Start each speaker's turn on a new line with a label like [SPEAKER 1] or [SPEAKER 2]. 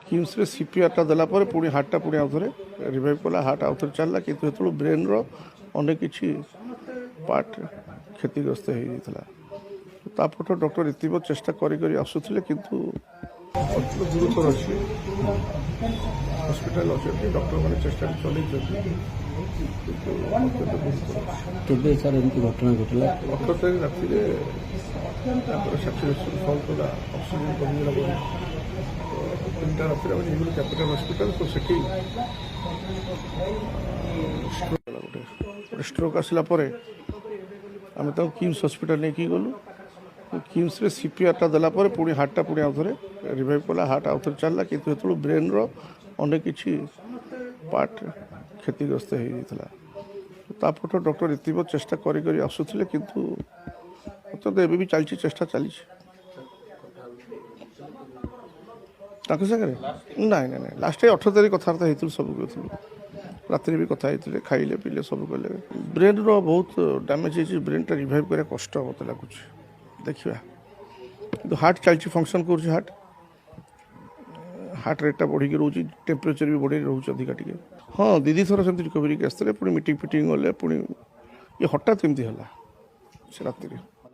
[SPEAKER 1] किम्स सीपीआरटा देलापर पुणी हार्टा पुणी आउ थे रिवाइव कला हार्ट आउ थे चलला कि ब्रेन अनेक किसी पार्ट क्षतिग्रस्त होता तापट डॉक्टर इतिव चेष्टा करी आसुले किंतु गुरुतर अच्छी हस्पिटाल अच्छे डॉक्टर मैंने चेष्टा चल
[SPEAKER 2] घटना घटला
[SPEAKER 1] 18 तारीख राति सैचुरेशन फल कला ऑक्सीजन कमीगला 3टा राति आम कैपिटल हस्पिटाल तो सेठी स्ट्रोक आसला आम किम्स हस्पिटाल नहीं कि गलु किम्स सीपीआरटा देलापर पुणी हार्टा पुणी आउ थे रिवाइव कला हार्ट आउ थे चलला कि ब्रेन अनेक किसी पार्ट क्षतिग्रस्त होता तापट डॉक्टर इतिव चेष्टा करी आसुले किंतु मतलब एवं भी चलती चेष्टा चली सागर ना ना ना लास्ट 18 तारीख कथबार्ता होती सब राति भी कथा होते खाइले पीले सब कले ब्रेन बहुत डैमेज हो ब्रेन टा रिवाइव करा कष्ट मत लगुच देखा कि हार्ट चलती फंक्शन कर हार्ट हार्ट रेटा बढ़ी रोचे टेम्परेचर भी बढ़ी रोचे अधिका टे हाँ दीदी थर से रिकवरी आसते पुणी मीटिंग फिटिंग गले पुणी ये हठात केमती है से राति